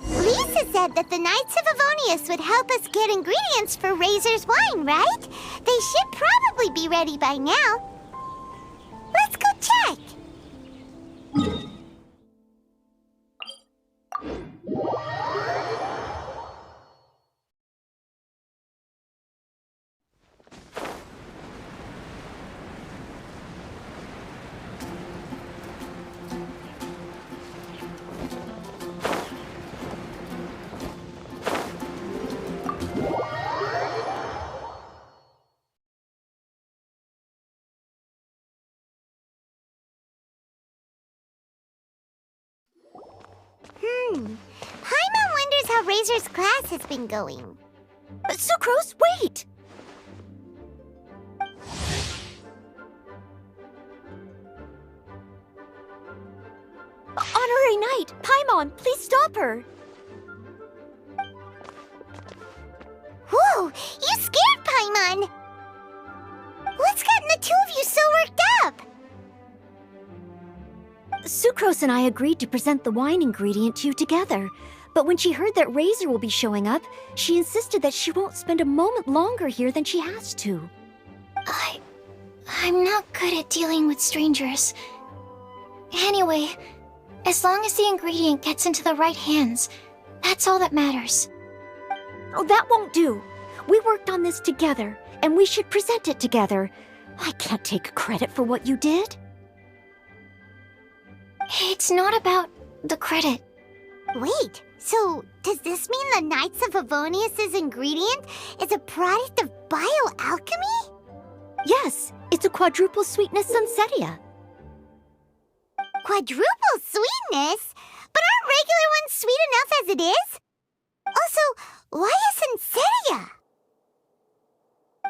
Lisa said that the Knights of Avonius would help us get ingredients for Razor's wine, right? They should probably be ready by now. Let's go check. Paimon wonders how Razor's class has been going. Sucrose, wait! Honorary Knight, Paimon, please stop her! Whoa! You scared Paimon! What's gotten the two of you so worked up? Sucrose and I agreed to present the wine ingredient to you together. But when she heard that Razor will be showing up, she insisted that she won't spend a moment longer here than she has to. I'm not good at dealing with strangers. Anyway, as long as the ingredient gets into the right hands, that's all that matters. Oh, that won't do. We worked on this together, and we should present it together. I can't take credit for what you did. It's not about the credit. Wait, so does this mean the Knights of Avonius' ingredient is a product of bioalchemy? Yes, it's a quadruple sweetness Sunsetia. Quadruple sweetness? But aren't regular ones sweet enough as it is? Also, why a Sunsetia?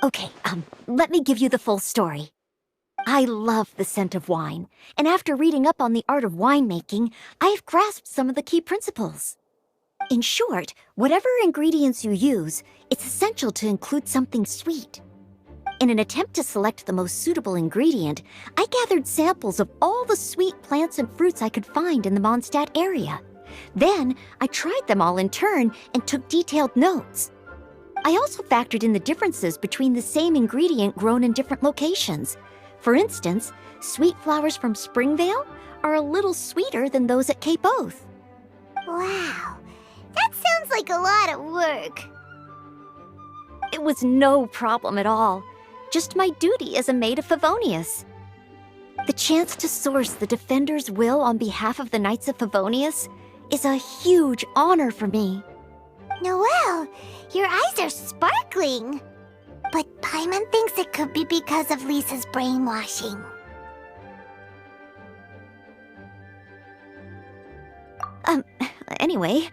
Okay, let me give you the full story. I love the scent of wine, and after reading up on the art of winemaking, I've grasped some of the key principles. In short, whatever ingredients you use, it's essential to include something sweet. In an attempt to select the most suitable ingredient, I gathered samples of all the sweet plants and fruits I could find in the Mondstadt area. Then, I tried them all in turn and took detailed notes. I also factored in the differences between the same ingredient grown in different locations. For instance, sweet flowers from Springvale are a little sweeter than those at Cape Oath. Wow, that sounds like a lot of work. It was no problem at all. Just my duty as a maid of Favonius. The chance to source the Defender's will on behalf of the Knights of Favonius is a huge honor for me. Noelle, your eyes are sparkling. But Paimon thinks it could be because of Lisa's brainwashing. Anyway,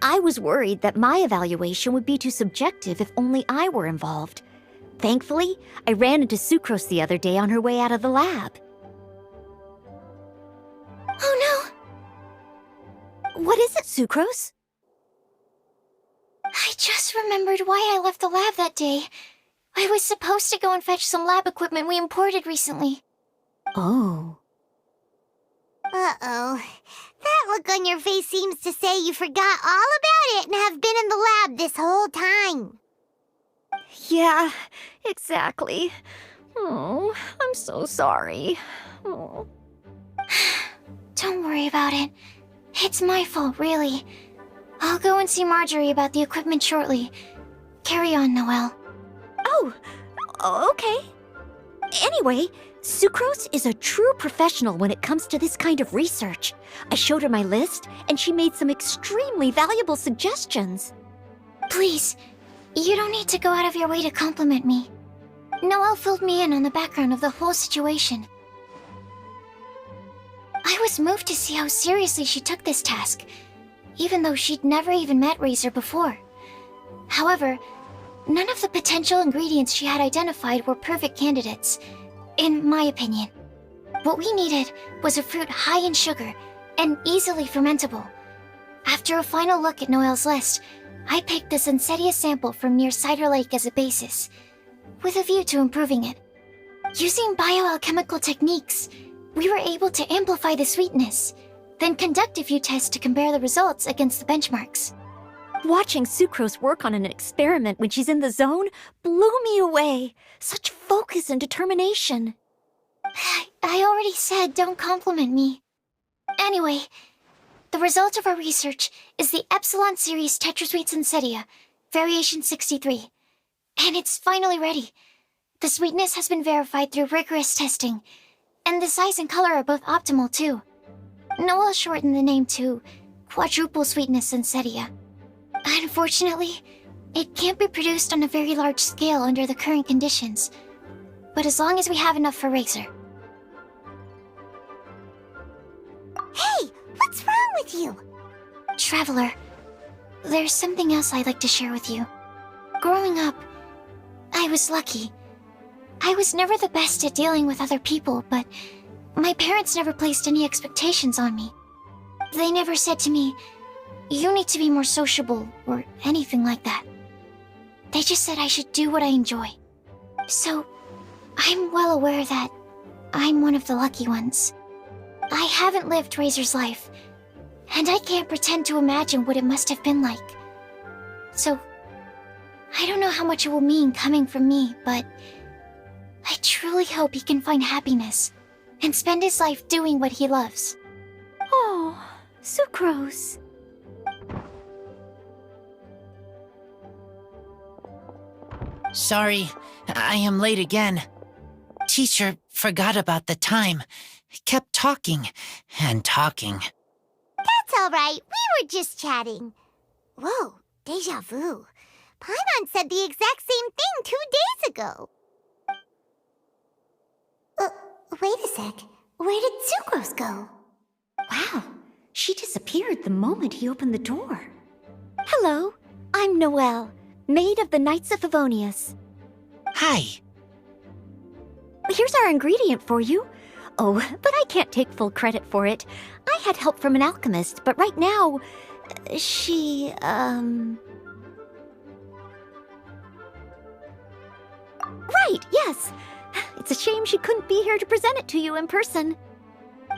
I was worried that my evaluation would be too subjective if only I were involved. Thankfully, I ran into Sucrose the other day on her way out of the lab. Oh no! What is it, Sucrose? I just remembered why I left the lab that day. I was supposed to go and fetch some lab equipment we imported recently. Oh. Uh-oh. That look on your face seems to say you forgot all about it and have been in the lab this whole time. Yeah, exactly. Oh, I'm so sorry. Oh. Don't worry about it. It's my fault, really. I'll go and see Marjorie about the equipment shortly. Carry on, Noelle. Oh, okay. Anyway, Sucrose is a true professional when it comes to this kind of research. I showed her my list, and she made some extremely valuable suggestions. Please, you don't need to go out of your way to compliment me. Noelle filled me in on the background of the whole situation. I was moved to see how seriously she took this task, even though she'd never even met Razor before. However, None of the potential ingredients she had identified were perfect candidates, in my opinion. What we needed was a fruit high in sugar and easily fermentable. After a final look at Noel's list, I picked the Sunsetia sample from near Cider Lake as a basis, with a view to improving it. Using bioalchemical techniques, we were able to amplify the sweetness, then conduct a few tests to compare the results against the benchmarks. Watching Sucrose work on an experiment when she's in the zone blew me away. Such focus and determination. I already said don't compliment me. Anyway, the result of our research is the Epsilon Series Tetrasweet Sunsetia, Variation 63. And it's finally ready. The sweetness has been verified through rigorous testing, and the size and color are both optimal too. Noel shortened the name to Quadruple Sweetness Sunsetia. Unfortunately, it can't be produced on a very large scale under the current conditions, but as long as we have enough for Razor. Hey, what's wrong with you? Traveler, there's something else I'd like to share with you. Growing up, I was lucky. I was never the best at dealing with other people, but my parents never placed any expectations on me. They never said to me, "You need to be more sociable," or anything like that. They just said I should do what I enjoy. So, I'm well aware that I'm one of the lucky ones. I haven't lived Razor's life, and I can't pretend to imagine what it must have been like. So, I don't know how much it will mean coming from me, but I truly hope he can find happiness and spend his life doing what he loves. Oh, Sucrose. Sorry, I am late again. Teacher forgot about the time. Kept talking and talking. That's all right. We were just chatting. Whoa, deja vu. Paimon said the exact same thing 2 days ago. Wait a sec. Where did Sucrose go? Wow, she disappeared the moment he opened the door. Hello, I'm Noelle, maid of the Knights of Favonius. Hi. Here's our ingredient for you. Oh, but I can't take full credit for it. I had help from an alchemist, but right now, she, Right, yes. It's a shame she couldn't be here to present it to you in person.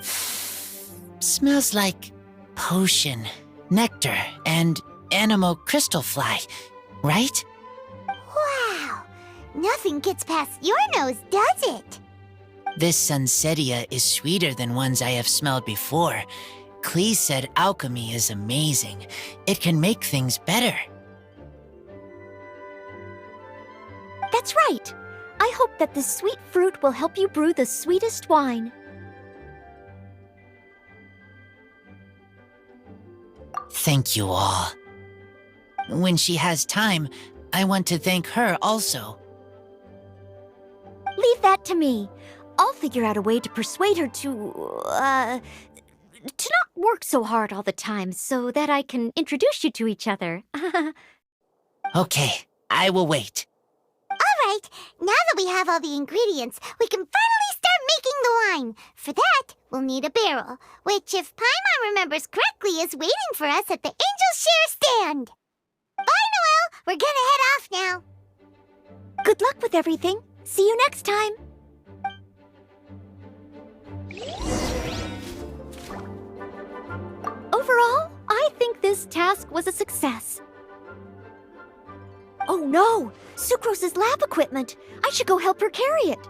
Smells like potion, nectar, and anemo crystal fly, right? Wow. Nothing gets past your nose, does it? This Sunsetia is sweeter than ones I have smelled before. Klee said alchemy is amazing. It can make things better. That's right. I hope that this sweet fruit will help you brew the sweetest wine. Thank you all. When she has time, I want to thank her also. Leave that to me. I'll figure out a way to persuade her to not work so hard all the time so that I can introduce you to each other. Okay, I will wait. All right, now that we have all the ingredients, we can finally start making the wine. For that, we'll need a barrel, which, if Paimon remembers correctly, is waiting for us at the Angel Share stand. Bye, Noelle. We're gonna head off now. Good luck with everything. See you next time. Overall, I think this task was a success. Oh no! Sucrose's lab equipment! I should go help her carry it.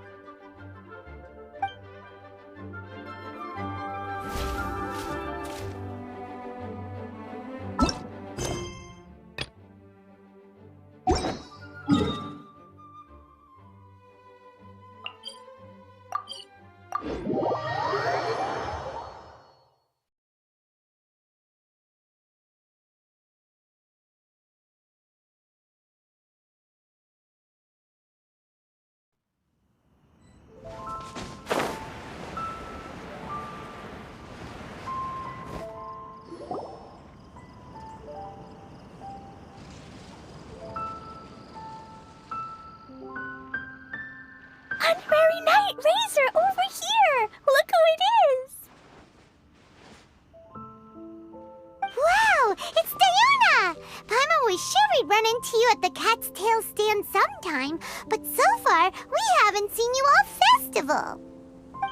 at the Cat's Tail stand sometime, but so far we haven't seen you all festival.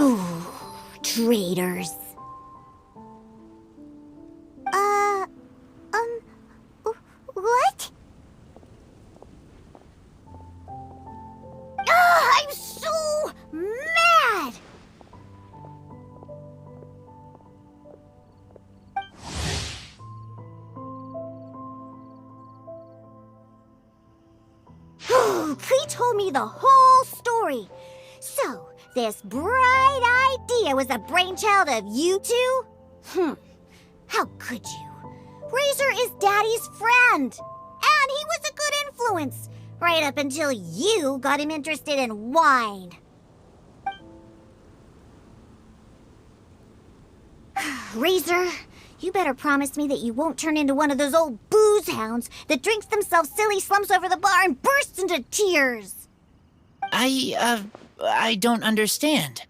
Ooh, traitors. What? I'm so mad! Klee told me the whole story. So, this bright idea was the brainchild of you two? How could you? Razor is Daddy's friend. And he was a good influence. Right up until you got him interested in wine. Razor, you better promise me that you won't turn into one of those old booze hounds that drinks themselves silly, slumps over the bar, and bursts into tears. I don't understand.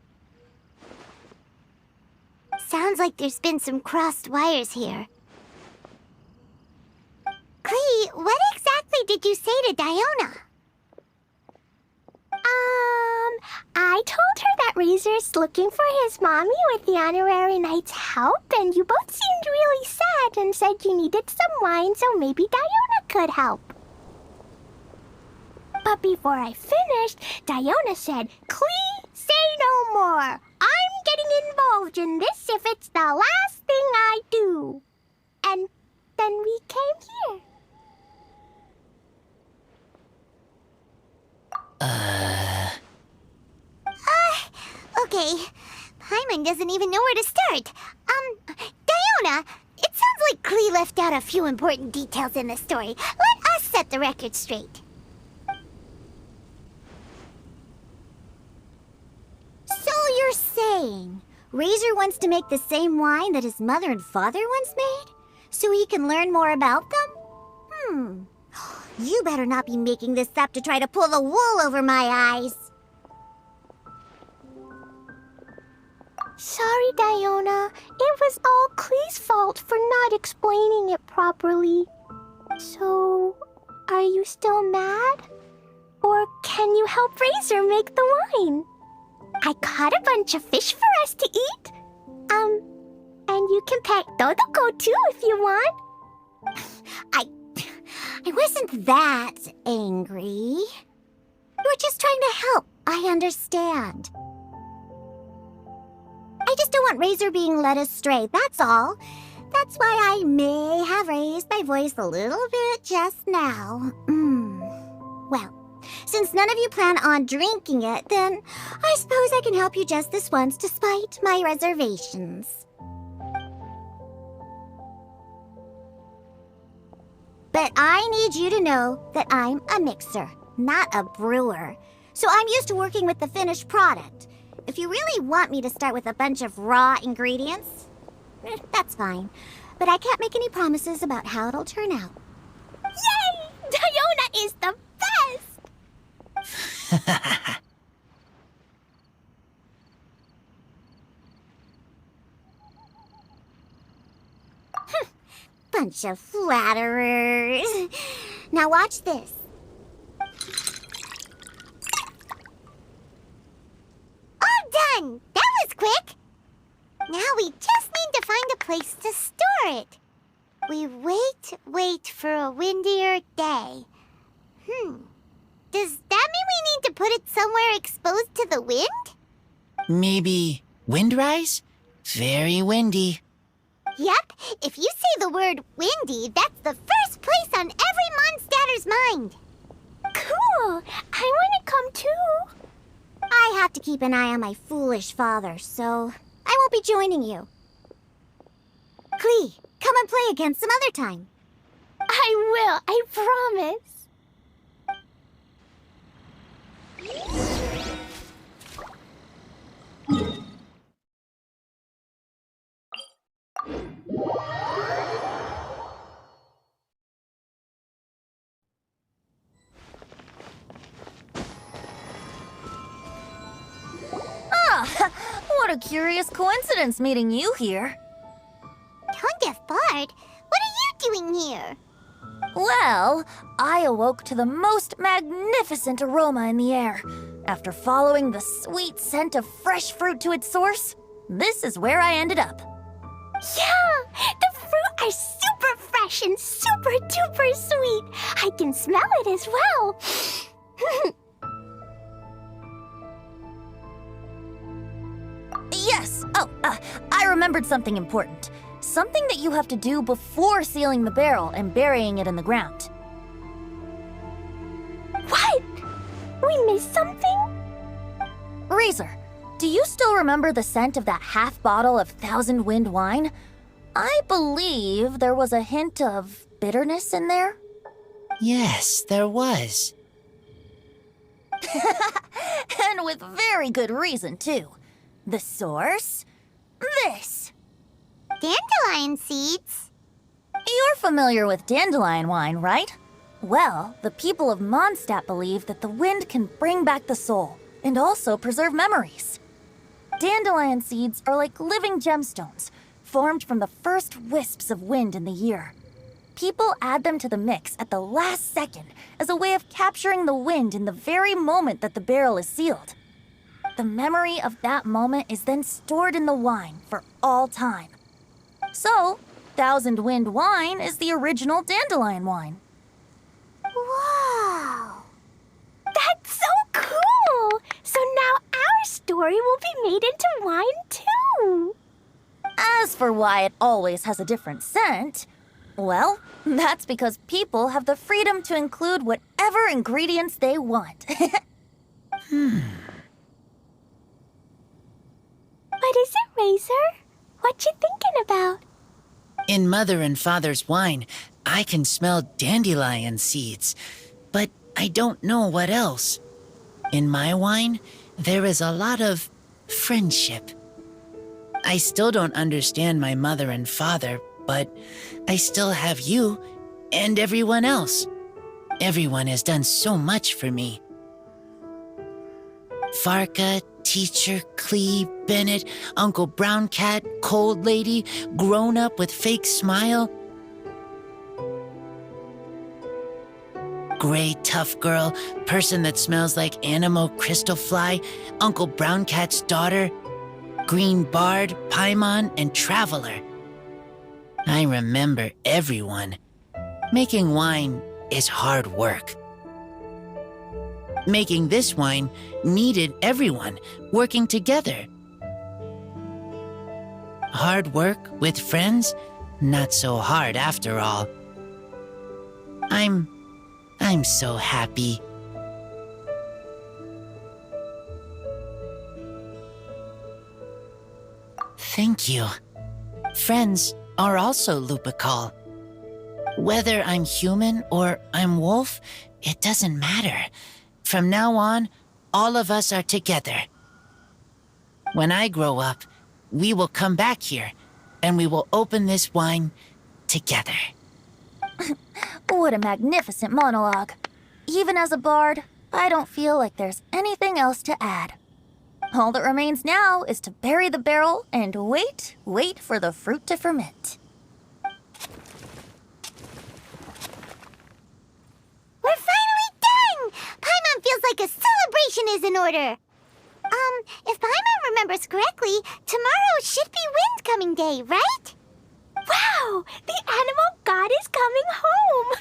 Sounds like there's been some crossed wires here. Klee, what exactly did you say to Diona? I told her that Razor's looking for his mommy with the honorary knight's help, and you both seemed really sad and said you needed some wine, so maybe Diona could help. But before I finished, Diona said, "Klee, say no more. I'm getting involved in this if it's the last thing I do." And then we came here. Okay. Paimon doesn't even know where to start. Diona, it sounds like Klee left out a few important details in the story. Let us set the record straight. So you're saying Razor wants to make the same wine that his mother and father once made? So he can learn more about them? You better not be making this up to try to pull the wool over my eyes. Sorry, Diona. It was all Klee's fault for not explaining it properly. So, are you still mad? Or can you help Razor make the wine? I caught a bunch of fish for us to eat. And you can pet Dodoko too if you want. I wasn't that angry. You were just trying to help. I understand. I just don't want Razor being led astray, that's all. That's why I may have raised my voice a little bit just now. Well, since none of you plan on drinking it, then I suppose I can help you just this once despite my reservations. But I need you to know that I'm a mixer, not a brewer. So I'm used to working with the finished product. If you really want me to start with a bunch of raw ingredients, that's fine. But I can't make any promises about how it'll turn out. Yay! Diona is the best! Bunch of flatterers. Now watch this. All done! That was quick! Now we just need to find a place to store it. We wait for a windier day. Does that mean we need to put it somewhere exposed to the wind? Maybe Windrise? Very windy. Yep, if you say the word windy, that's the first place on every Mondstatter's mind. Cool! I want to come too. I have to keep an eye on my foolish father, so I won't be joining you. Klee, come and play again some other time. I will, I promise. What a curious coincidence meeting you here. Tondef Bard, what are you doing here? Well, I awoke to the most magnificent aroma in the air. After following the sweet scent of fresh fruit to its source, this is where I ended up. Yeah, the fruit are super fresh and super duper sweet. I can smell it as well. Yes! I remembered something important. Something that you have to do before sealing the barrel and burying it in the ground. What? We missed something? Razor, do you still remember the scent of that half bottle of Thousand Wind wine? I believe there was a hint of bitterness in there. Yes, there was. And with very good reason, too. The source? This. Dandelion seeds? You're familiar with dandelion wine, right? Well, the people of Mondstadt believe that the wind can bring back the soul and also preserve memories. Dandelion seeds are like living gemstones, formed from the first wisps of wind in the year. People add them to the mix at the last second as a way of capturing the wind in the very moment that the barrel is sealed. The memory of that moment is then stored in the wine for all time. So, Thousand Wind wine is the original dandelion wine. Wow. That's so cool! So now our story will be made into wine too. As for why it always has a different scent, well, that's because people have the freedom to include whatever ingredients they want. What is it, Razor? What you thinking about? In Mother and Father's wine, I can smell dandelion seeds, but I don't know what else. In my wine, there is a lot of friendship. I still don't understand my mother and father, but I still have you and everyone else. Everyone has done so much for me. Farka, Teacher, Clee, Bennett, Uncle Brown Cat, Cold Lady, Grown Up with Fake Smile, Gray Tough Girl, Person that Smells like Animo Crystal Fly, Uncle Brown Cat's Daughter, Green Bard, Paimon, and Traveler. I remember everyone. Making wine is hard work. Making this wine needed everyone working together. Hard work with friends? Not so hard after all. I'm so happy. Thank you. Friends are also Lupical. Whether I'm human or I'm wolf, it doesn't matter. From now on, all of us are together. When I grow up, we will come back here, and we will open this wine together. What a magnificent monologue. Even as a bard, I don't feel like there's anything else to add. All that remains now is to bury the barrel and wait for the fruit to ferment. We're finally done! Paimon feels like a celebration is in order. If Paimon remembers correctly, tomorrow should be Wind Coming Day, right? Wow! The animal god is coming home!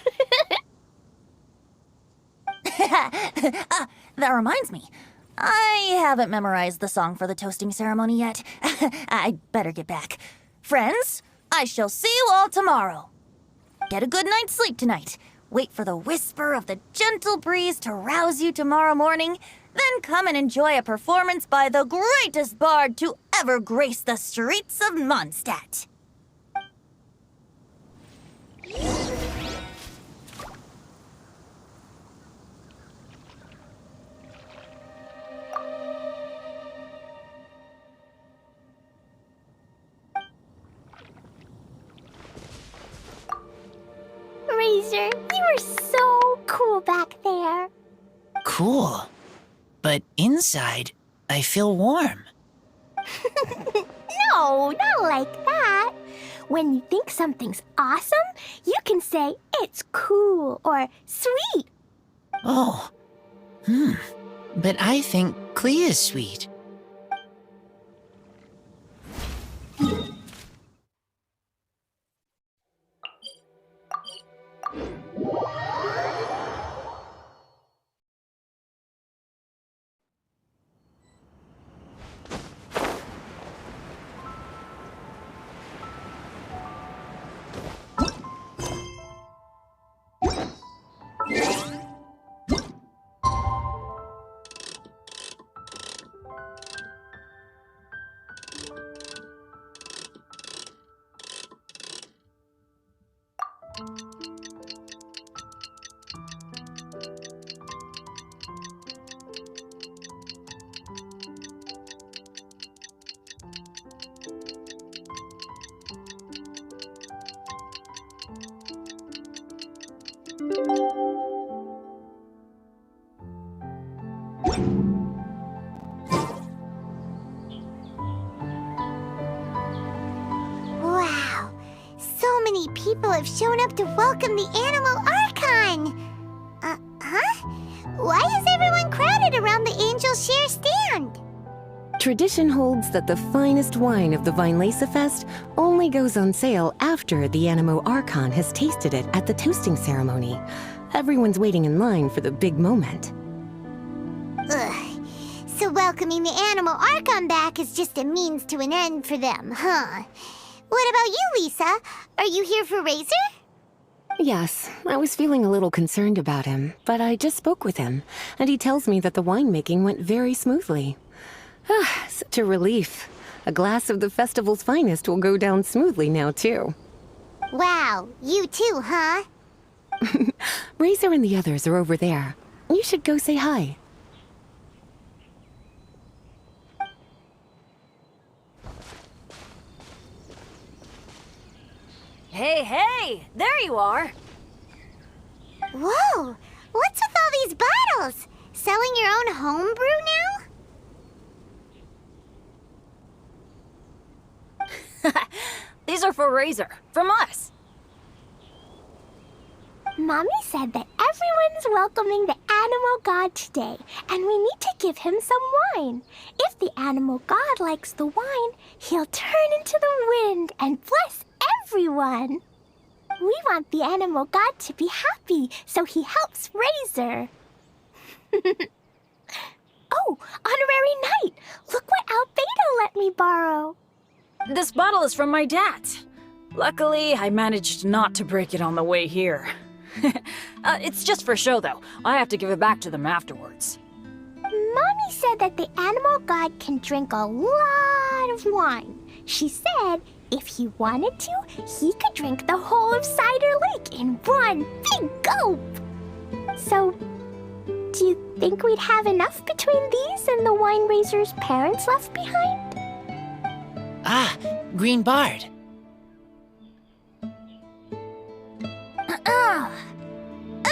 That reminds me. I haven't memorized the song for the toasting ceremony yet. I'd better get back. Friends, I shall see you all tomorrow. Get a good night's sleep tonight. Wait for the whisper of the gentle breeze to rouse you tomorrow morning. Then come and enjoy a performance by the greatest bard to ever grace the streets of Mondstadt. Razor, you are so cool back there. Cool. But inside, I feel warm. No, not like that. When you think something's awesome, you can say it's cool or sweet. Oh. But I think Klee is sweet. Wow, so many people have shown up to welcome the Animal Archon. Huh? Why is everyone crowded around the Angel Share stand? Tradition holds that the finest wine of the Vinelesa Fest only goes on sale after the Animo Archon has tasted it at the toasting ceremony. Everyone's waiting in line for the big moment. Ugh. So welcoming the Animal Archon back is just a means to an end for them, huh? What about you, Lisa? Are you here for Razor? Yes, I was feeling a little concerned about him, but I just spoke with him, and he tells me that the winemaking went very smoothly. Such a relief. A glass of the festival's finest will go down smoothly now, too. Wow, you too, huh? Razor and the others are over there. You should go say hi. Hey! There you are! Whoa! What's with all these bottles? Selling your own homebrew now? These are for Razor, from us. Mommy said that everyone's welcoming the Animal God today, and we need to give him some wine. If the Animal God likes the wine, he'll turn into the wind and bless everyone. We want the Animal God to be happy, so he helps Razor. Oh, Honorary Knight! Look what Albedo let me borrow. This bottle is from my dad. Luckily, I managed not to break it on the way here. It's just for show, though. I have to give it back to them afterwards. Mommy said that the Animal God can drink a lot of wine. She said if he wanted to, he could drink the whole of Cider Lake in one big gulp. So, do you think we'd have enough between these and the wine raiser's parents left behind? Ah, Green Bard.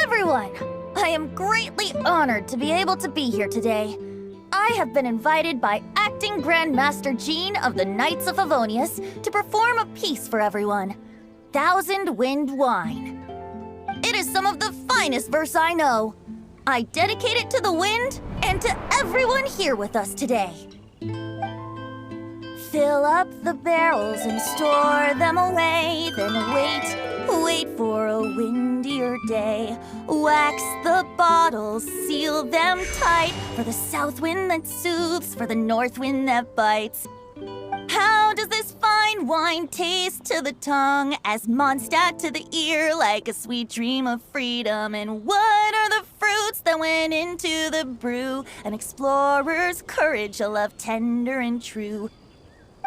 Everyone, I am greatly honored to be able to be here today. I have been invited by Acting Grand Master Jean of the Knights of Favonius to perform a piece for everyone, Thousand Wind Wine. It is some of the finest verse I know. I dedicate it to the wind and to everyone here with us today. Fill up the barrels and store them away, then wait for a windier day. Wax the bottles, seal them tight, for the south wind that soothes, for the north wind that bites. How does this fine wine taste to the tongue, as Mondstadt to the ear, like a sweet dream of freedom? And what are the fruits that went into the brew? An explorer's courage, a love tender and true.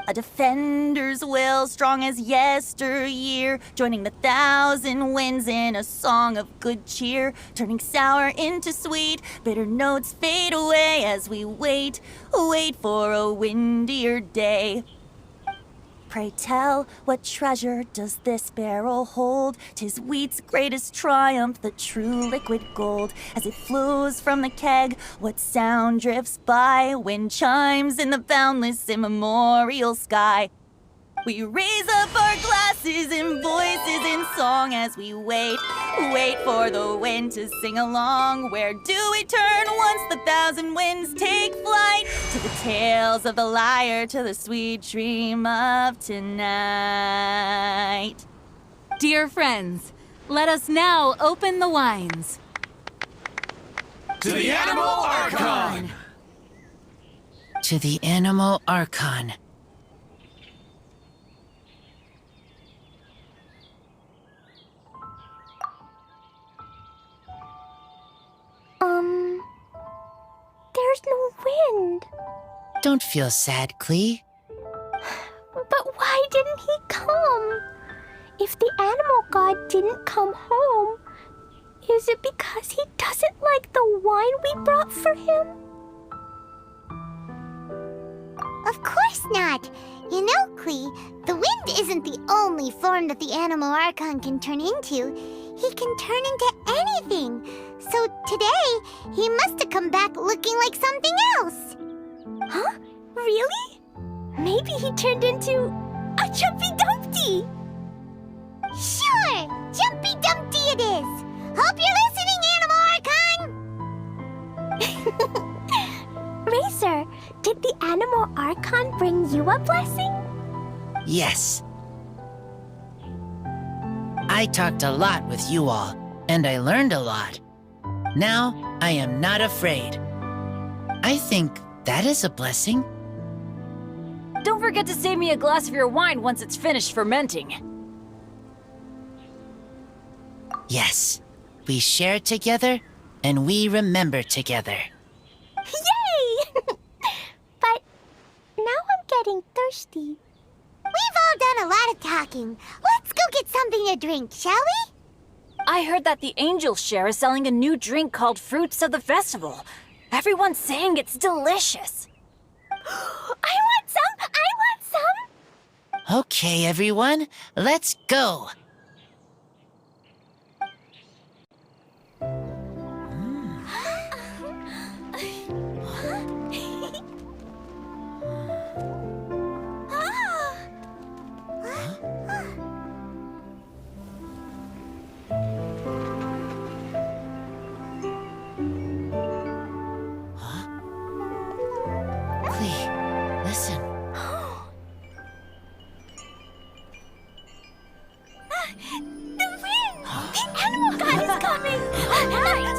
A defender's will, strong as yesteryear, joining the thousand winds in a song of good cheer, turning sour into sweet, bitter notes fade away as we wait for a windier day. Pray tell, what treasure does this barrel hold? 'Tis wheat's greatest triumph, the true liquid gold. As it flows from the keg, what sound drifts by? Wind chimes in the boundless immemorial sky. We raise up our glass kisses and voices in song as we wait for the wind to sing along. Where do we turn once the thousand winds take flight? To the tales of the lyre, to the sweet dream of tonight. Dear friends, let us now open the wines. To the Animal Archon! To the Animal Archon. There's no wind. Don't feel sad, Klee. But why didn't he come? If the animal god didn't come home, is it because he doesn't like the wine we brought for him? Of course not. You know, Klee, the wind isn't the only form that the Animal Archon can turn into. He can turn into anything. So today, he must have come back looking like something else. Huh? Really? Maybe he turned into a Jumpy Dumpty. Sure, Jumpy Dumpty it is. Hope you're listening, Animal Archon. Razor, did the Animal Archon bring you a blessing? Yes. I talked a lot with you all, and I learned a lot. Now, I am not afraid. I think that is a blessing. Don't forget to save me a glass of your wine once it's finished fermenting. Yes, we share together, and we remember together. Yay! But now I'm getting thirsty. We've all done a lot of talking. Let's go get something to drink, shall we? I heard that the Angel Share is selling a new drink called Fruits of the Festival. Everyone's saying it's delicious. I want some! I want some! Okay, everyone, let's go. Klee, listen. The wind! The animal god is coming! Right!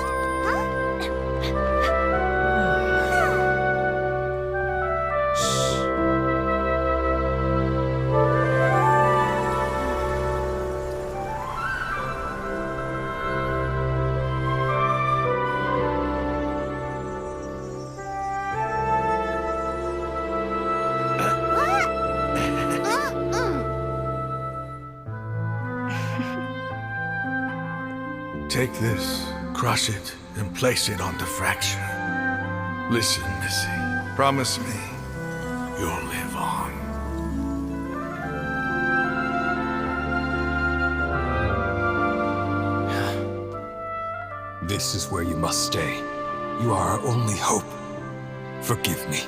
Take this, crush it, and place it on the fracture. Listen, Missy. Promise me you'll live on. This is where you must stay. You are our only hope. Forgive me,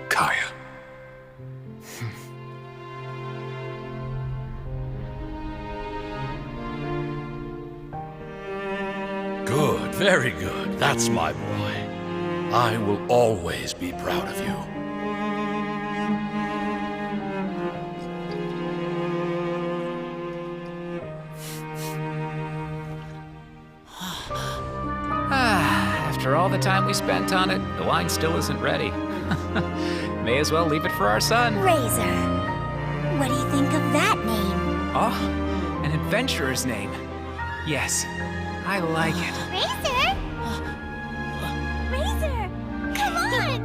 Kaya. Good, very good. That's my boy. I will always be proud of you. After all the time we spent on it, the wine still isn't ready. May as well leave it for our son. Razor. What do you think of that name? Oh, an adventurer's name. Yes, I like it. Razor! Razor! Come on!